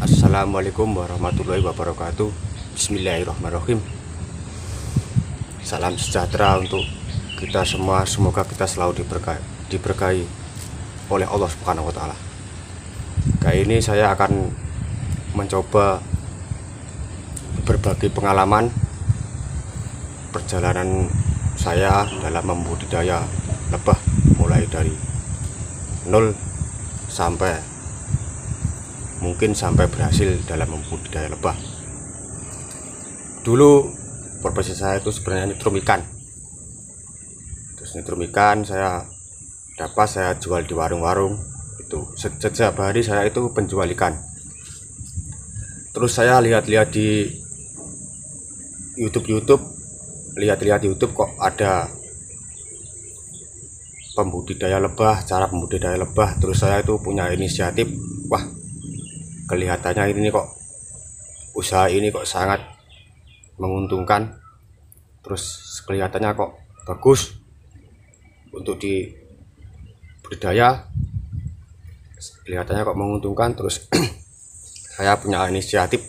Assalamualaikum warahmatullahi wabarakatuh. Bismillahirrahmanirrahim. Salam sejahtera untuk kita semua. Semoga kita selalu diberkahi oleh Allah Subhanahu wa Ta'ala. Kali ini saya akan mencoba berbagi pengalaman perjalanan saya dalam membudidaya lebah, mulai dari nol sampai berhasil dalam membudidaya lebah. Dulu profesi saya itu sebenarnya nyetrum ikan. Terus nyetrum ikan saya jual di warung-warung. Itu setiap hari saya itu penjual ikan. Terus saya lihat-lihat di YouTube, kok ada pembudidaya lebah, cara pembudidaya lebah. Terus saya itu punya inisiatif, wah, kelihatannya ini kok usaha ini kok sangat menguntungkan, terus kelihatannya kok bagus untuk dibudidaya, kelihatannya kok menguntungkan. Terus saya punya inisiatif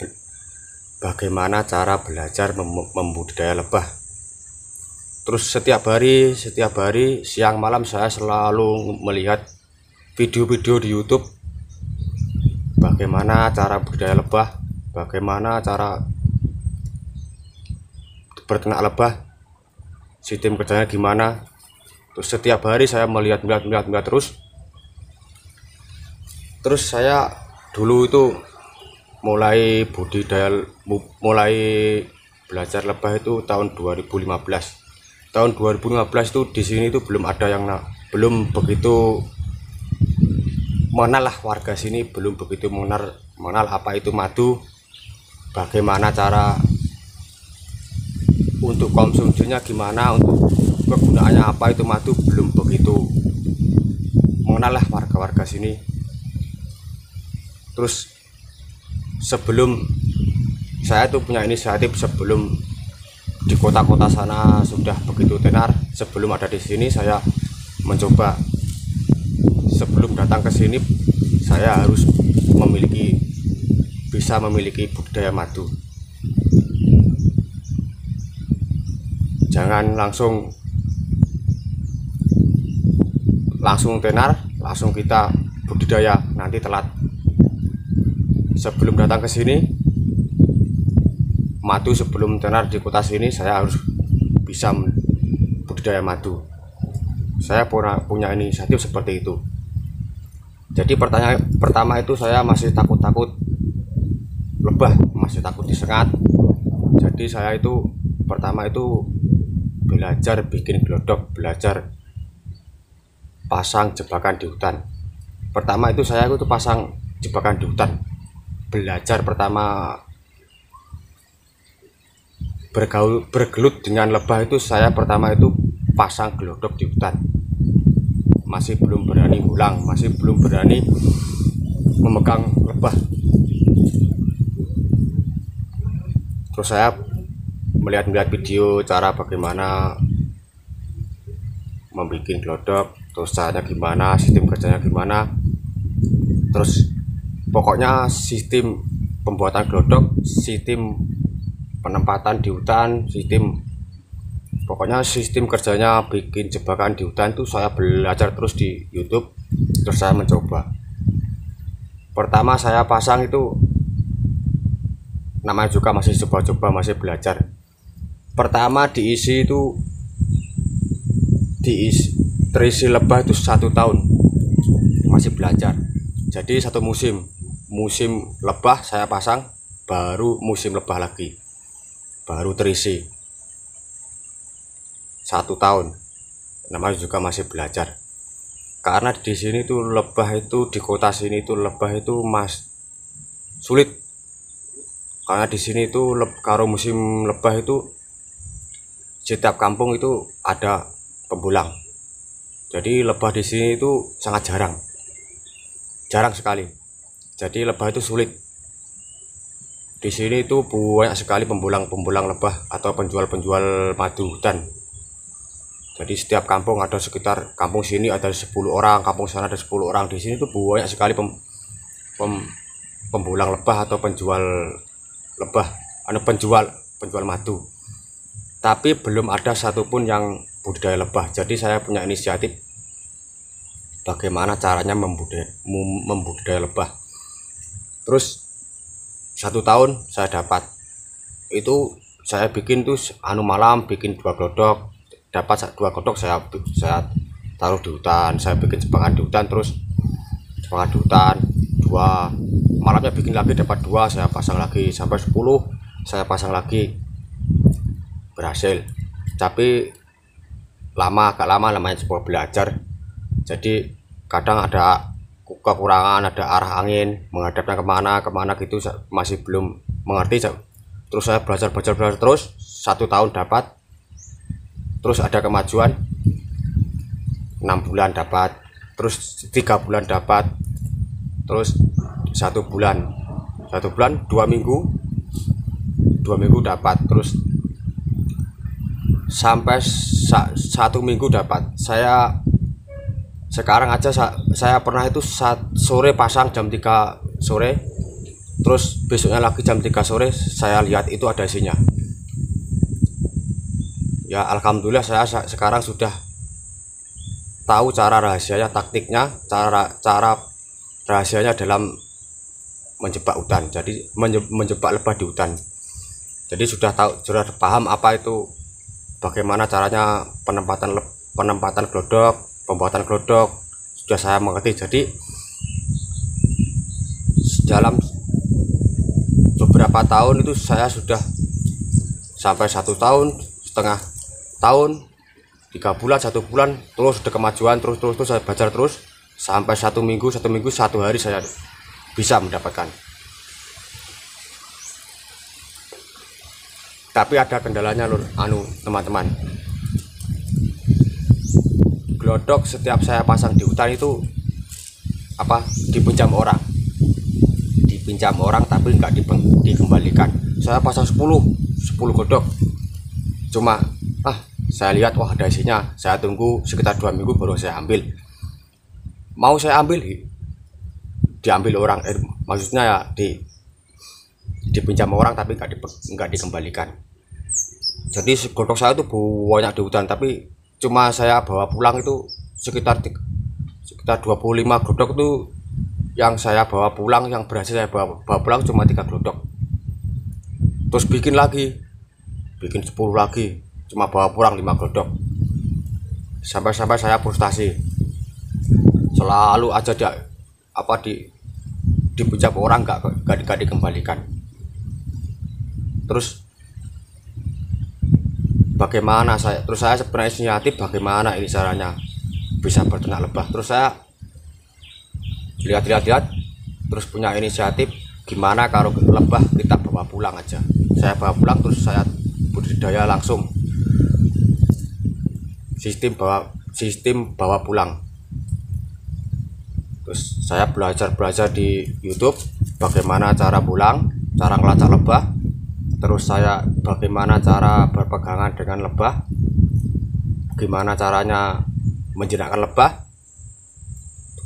bagaimana cara belajar membudidaya lebah. Terus setiap hari siang malam saya selalu melihat video-video di YouTube bagaimana cara budidaya lebah, bagaimana cara berternak lebah, sistem kerjanya gimana. Terus setiap hari saya melihat terus. Terus saya dulu itu mulai belajar lebah itu tahun 2015. Tahun 2015 itu di sini itu belum begitu mengenal lah, warga sini belum begitu mengenal apa itu madu, bagaimana cara untuk konsumsinya gimana, untuk kegunaannya apa itu madu, belum begitu mengenal lah warga-warga sini. Terus sebelum saya tuh punya inisiatif, sebelum di kota-kota sana sudah begitu tenar, sebelum ada di sini saya mencoba. Sebelum datang ke sini saya harus bisa memiliki budidaya madu. Jangan langsung tenar, langsung kita budidaya, nanti telat. Sebelum datang ke sini madu, sebelum tenar di kota sini, saya harus bisa budidaya madu. Saya punya inisiatif seperti itu. Jadi pertanyaan pertama itu saya masih takut lebah, masih takut disengat. Jadi saya itu pertama itu belajar bikin glodok, belajar pasang jebakan di hutan. Pertama itu saya itu pasang jebakan di hutan. Belajar pertama bergelut dengan lebah itu saya pertama itu pasang glodok di hutan. Masih belum berani pulang, masih belum berani memegang lebah. Terus saya melihat video cara bagaimana membuat glodok, terus caranya gimana, sistem kerjanya gimana. Terus pokoknya sistem pembuatan glodok, sistem penempatan di hutan, pokoknya sistem kerjanya bikin jebakan di hutan itu saya belajar terus di YouTube. Terus saya mencoba. Pertama saya pasang itu namanya juga masih coba-coba, masih belajar. Pertama terisi lebah itu 1 tahun, masih belajar. Jadi satu musim lebah saya pasang, baru musim lebah lagi, baru terisi 1 tahun. Namanya juga masih belajar. Karena di sini tuh lebah itu, di kota sini tuh lebah itu sulit. Karena di sini tuh kalau musim lebah itu setiap kampung itu ada pembulang. Jadi lebah di sini itu sangat jarang sekali. Jadi lebah itu sulit. Di sini itu banyak sekali pembulang lebah atau penjual madu hutan. Jadi setiap kampung ada sekitar, kampung sini ada 10 orang, kampung sana ada 10 orang. Di sini tuh banyak sekali pembulang lebah atau penjual lebah, penjual madu. Tapi belum ada satupun yang budidaya lebah. Jadi saya punya inisiatif bagaimana caranya membudidaya lebah. Terus 1 tahun saya dapat itu, saya bikin tuh malam bikin 2 glodok, dapat 2 glodok, saya taruh di hutan, saya bikin jebakan di hutan, terus jebakan di hutan 2, malamnya bikin lagi dapat 2, saya pasang lagi sampai 10, saya pasang lagi, berhasil. Tapi agak lama namanya sebuah belajar, jadi kadang ada kekurangan, ada arah angin menghadapnya kemana gitu, masih belum mengerti. Terus saya belajar terus 1 tahun dapat, terus ada kemajuan, 6 bulan dapat, terus 3 bulan dapat, terus 1 bulan 2 minggu dapat, terus sampai 1 minggu dapat. Saya sekarang aja saya pernah itu sore pasang jam 3 sore, terus besoknya lagi jam 3 sore saya lihat itu ada isinya. Ya alhamdulillah, saya sekarang sudah tahu cara rahasianya, taktiknya, cara rahasianya dalam menjebak hutan, jadi menjebak lebah di hutan. Jadi sudah paham apa itu, bagaimana caranya penempatan glodok, pembuatan glodok, sudah saya mengerti. Jadi dalam beberapa tahun itu saya sudah sampai 1,5 tahun, 3 bulan, 1 bulan, terus ada kemajuan, terus saya belajar terus sampai 1 minggu 1 hari saya bisa mendapatkan. Tapi ada kendalanya lur, teman-teman. Glodok setiap saya pasang di hutan itu dipinjam orang, tapi nggak dikembalikan. Saya pasang 10 glodok, cuma saya lihat wah ada isinya, saya tunggu sekitar 2 minggu baru saya ambil. Mau saya ambil, diambil orang, maksudnya ya dipinjam orang tapi nggak dikembalikan. Jadi glodok saya itu banyak di hutan, tapi cuma saya bawa pulang itu sekitar 25 glodok itu yang saya bawa pulang, yang berhasil saya bawa pulang cuma 3 glodok. Terus bikin 10 lagi, cuma bawa pulang 5 glodok. Sampai saya frustasi, selalu aja dipinjam orang, nggak dikembalikan. Terus bagaimana saya sebenarnya inisiatif bagaimana ini caranya bisa berternak lebah. Terus saya lihat, terus punya inisiatif gimana kalau lebah kita bawa pulang aja. Saya bawa pulang, terus saya budidaya langsung, sistem bawa pulang. Terus saya belajar di YouTube bagaimana cara ngelacak lebah, terus saya bagaimana cara berpegangan dengan lebah, gimana caranya menjinakkan lebah.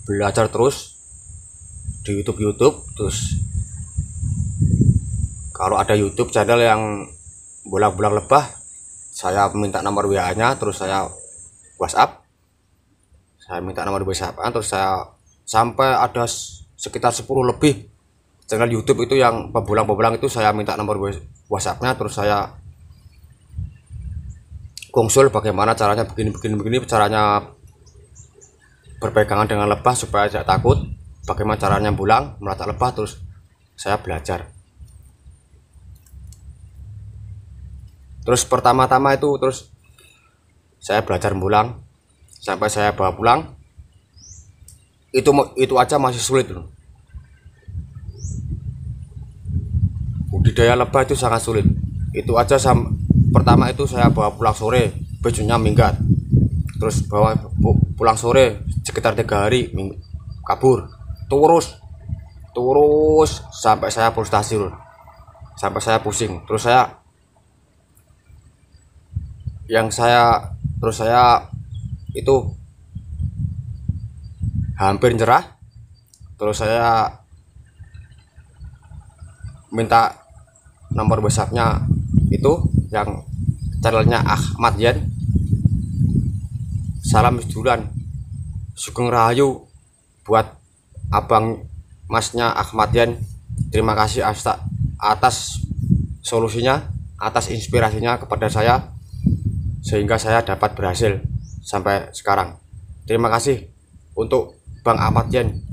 Belajar terus di YouTube. Terus kalau ada YouTube channel yang bolang lebah, saya minta nomor WA-nya, terus saya WhatsApp, terus saya sampai ada sekitar 10 lebih channel YouTube itu yang pembolang itu, saya minta nomor WhatsApp-nya, terus saya konsul bagaimana caranya begini caranya berpegangan dengan lebah supaya tidak takut, bagaimana caranya melacak lebah. Terus saya belajar. Terus pertama-tama itu terus saya belajar bulang sampai saya bawa pulang, itu aja masih sulit loh. Budidaya lebah itu sangat sulit. Itu aja pertama itu saya bawa pulang sore, besoknya minggat. Terus bawa pulang sore sekitar 3 hari kabur. Terus sampai saya frustasi loh. Sampai saya pusing. Terus saya itu hampir nyerah. Terus saya minta nomor WhatsAppnya itu yang channelnya Ahmad Yen. Salam seduluran, Sugeng Rahayu buat abang masnya Ahmad Yen. Terima kasih atas solusinya, atas inspirasinya kepada saya, sehingga saya dapat berhasil sampai sekarang. Terima kasih untuk Bang Ahmad Yen.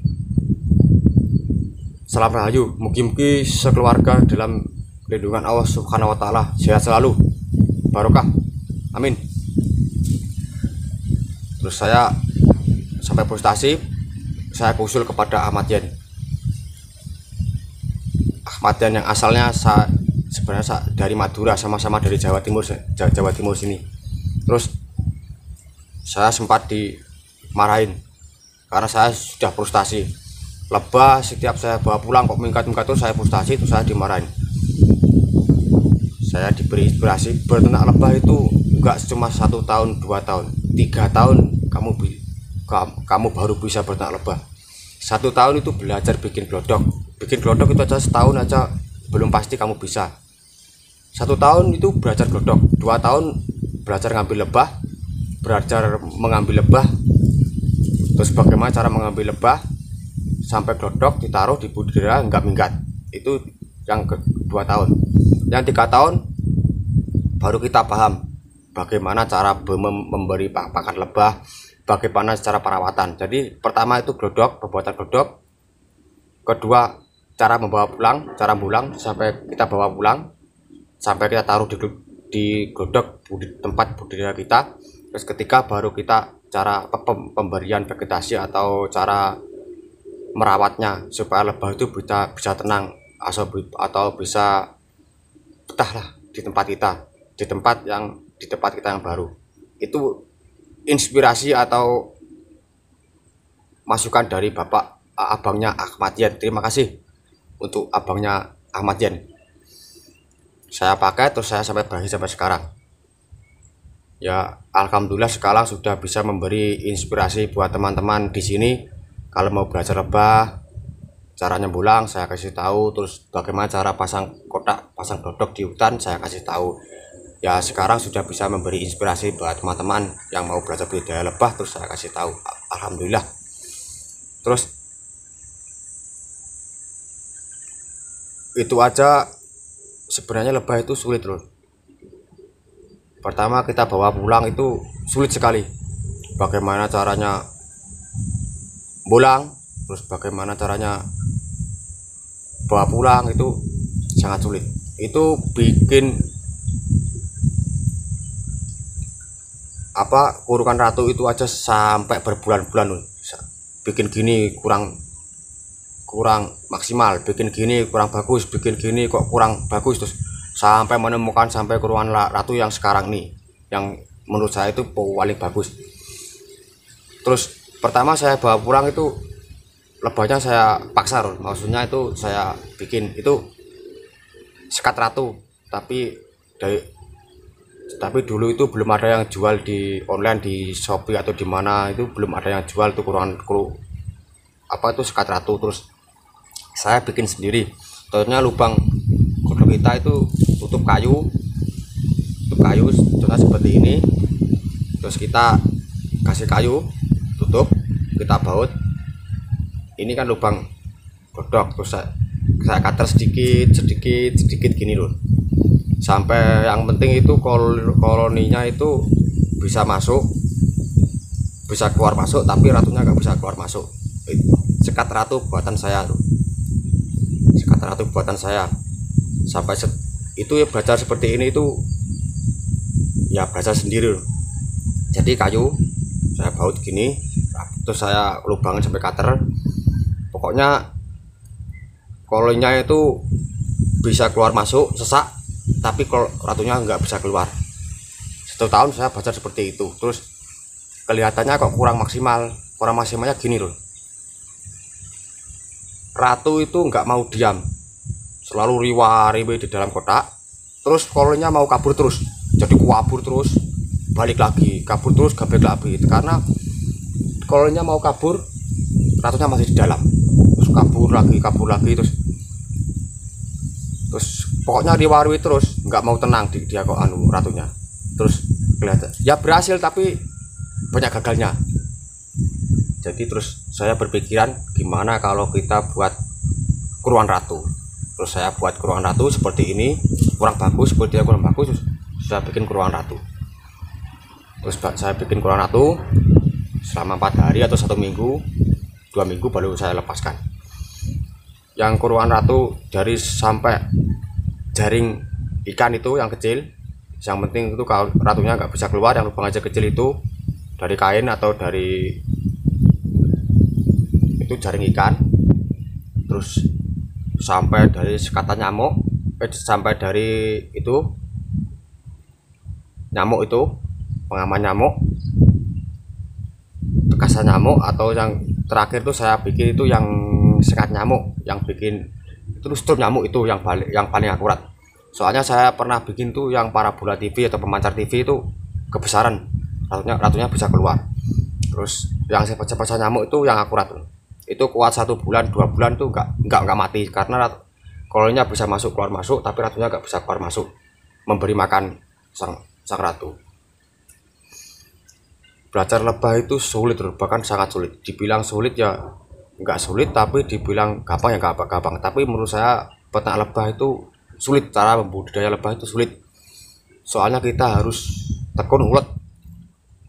Salam Rahayu, mugi-mugi sekeluarga dalam lindungan Allah Subhanahu wa Ta'ala, sehat selalu, barokah, amin. Terus saya sampai frustasi, saya usul kepada Ahmad Yen. Ahmad Yen yang asalnya sebenarnya dari Madura, sama-sama dari Jawa Timur sini. Terus saya sempat dimarahin karena saya sudah frustasi. Lebah setiap saya bawa pulang kok minggat-minggat, terus saya frustasi, terus saya dimarahin. Saya diberi inspirasi, berternak lebah itu enggak cuma 1 tahun 2 tahun, 3 tahun kamu baru bisa berternak lebah. 1 tahun itu belajar bikin glodok itu aja, setahun aja belum pasti kamu bisa. 1 tahun itu belajar glodok, 2 tahun belajar ngambil lebah, belajar mengambil lebah, terus bagaimana cara mengambil lebah sampai glodok ditaruh di budidaya enggak minggat. Itu yang ke-2 tahun. Yang 3 tahun baru kita paham bagaimana cara memberi pakan lebah, bagaimana cara perawatan. Jadi pertama itu glodok, pembuatan glodok. Kedua, cara membawa pulang, cara pulang sampai kita bawa pulang, sampai kita taruh di glodok tempat budidaya kita. Terus ketiga baru kita cara pemberian vegetasi atau cara merawatnya supaya lebah itu bisa tenang atau bisa betah lah di tempat kita yang baru. Itu inspirasi atau masukan dari abangnya Ahmad Yen. Terima kasih untuk abangnya Ahmad Yen. Saya pakai, terus saya sampai berhasil sampai sekarang. Ya, alhamdulillah sekarang sudah bisa memberi inspirasi buat teman-teman di sini. Kalau mau belajar lebah, caranya bulang saya kasih tahu, terus bagaimana cara pasang kotak, pasang glodok di hutan saya kasih tahu. Ya, sekarang sudah bisa memberi inspirasi buat teman-teman yang mau belajar budidaya lebah, terus saya kasih tahu. Alhamdulillah. Terus itu aja, sebenarnya lebah itu sulit loh. Pertama kita bawa pulang itu sulit sekali. Bagaimana caranya pulang, terus bagaimana caranya bawa pulang, itu sangat sulit. Itu bikin kurungan ratu itu aja sampai berbulan-bulan loh. Bikin gini kurang maksimal, bikin gini kurang bagus, bikin gini kok kurang bagus, terus sampai menemukan sampai kurungan ratu yang sekarang nih, yang menurut saya itu paling bagus. Terus pertama saya bawa pulang itu lebahnya saya paksa loh, maksudnya itu saya bikin itu sekat ratu, tapi dulu itu belum ada yang jual di online, di Shopee atau di mana, itu belum ada yang jual tuh sekat ratu. Terus saya bikin sendiri. Contohnya lubang kodok kita itu tutup kayu contohnya seperti ini, terus kita kasih kayu tutup, kita baut. Ini kan lubang kodok, terus saya cutter sedikit gini loh, sampai yang penting itu koloninya itu bisa keluar masuk, tapi ratunya nggak bisa keluar masuk. Sekat ratu buatan saya tuh, sampai itu ya belajar seperti ini itu ya belajar sendiri loh. Jadi kayu saya baut gini, terus saya lubangin sampai cutter. Pokoknya koloninya itu bisa keluar masuk sesak, tapi kalau ratunya nggak bisa keluar. 1 tahun saya belajar seperti itu. Terus kelihatannya kok kurang maksimalnya gini loh. Ratu itu nggak mau diam, selalu riwa-riwi di dalam kotak. Terus koloninya mau kabur terus, jadi kabur terus, balik lagi, kabur terus, balik lagi. Karena koloninya mau kabur, ratunya masih di dalam, terus kabur lagi, terus terus pokoknya diwarui terus, nggak mau tenang dia kok ratunya. Terus kelihatan ya berhasil tapi banyak gagalnya. Jadi terus saya berpikiran gimana kalau kita buat keruan ratu. Terus saya buat keruan ratu seperti ini, kurang bagus, seperti yang kurang bagus, terus saya bikin keruan ratu. Terus saya bikin keruan ratu selama 4 hari atau 1 minggu, 2 minggu baru saya lepaskan. Yang keruan ratu dari sampai jaring ikan itu yang kecil, yang penting itu kalau ratunya nggak bisa keluar, yang lubang aja kecil itu dari kain atau dari itu jaring ikan, terus sampai dari sekatan nyamuk, sampai dari itu nyamuk, itu pengaman nyamuk, bekasan nyamuk, atau yang terakhir itu saya bikin itu yang sekat nyamuk, yang bikin itu strum nyamuk, itu yang paling akurat. Soalnya saya pernah bikin tuh yang parabola TV atau pemancar TV itu kebesaran, ratunya bisa keluar. Terus yang sepasang nyamuk itu yang akurat, itu kuat 1 bulan 2 bulan tuh nggak mati, karena koloninya bisa masuk keluar masuk, tapi ratunya nggak bisa keluar masuk memberi makan sang ratu. Belajar lebah itu sulit, bahkan sangat sulit. Dibilang sulit ya nggak sulit, tapi dibilang gampang ya nggak gampang. Tapi menurut saya peternak lebah itu sulit, cara membudidaya lebah itu sulit. Soalnya kita harus tekun ulet,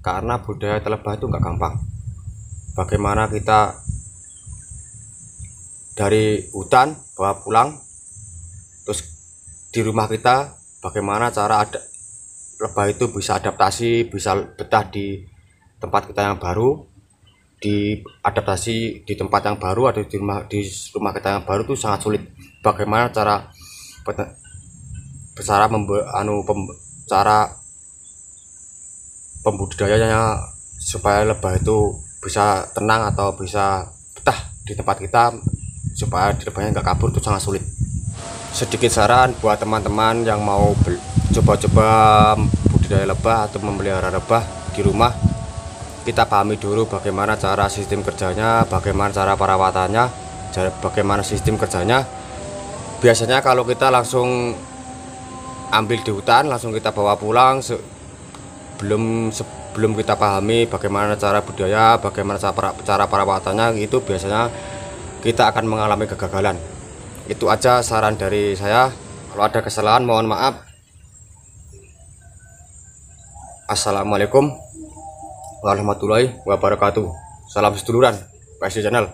karena budidaya lebah itu nggak gampang. Bagaimana kita dari hutan bawa pulang, terus di rumah kita bagaimana cara lebah itu bisa adaptasi, bisa betah di tempat kita yang baru, diadaptasi di tempat yang baru, atau di rumah kita yang baru itu sangat sulit. Bagaimana cara pembudidayanya supaya lebah itu bisa tenang atau bisa betah di tempat kita, supaya lebahnya nggak kabur, itu sangat sulit. Sedikit saran buat teman-teman yang mau coba-coba budidaya lebah atau memelihara lebah di rumah, kita pahami dulu bagaimana cara sistem kerjanya, bagaimana cara perawatannya, bagaimana sistem kerjanya. Biasanya kalau kita langsung ambil di hutan, langsung kita bawa pulang, sebelum kita pahami bagaimana cara budidaya, bagaimana cara perawatannya, itu biasanya kita akan mengalami kegagalan. Itu aja saran dari saya. Kalau ada kesalahan mohon maaf. Assalamualaikum warahmatullahi wabarakatuh. Salam seduluran, PSC Channel.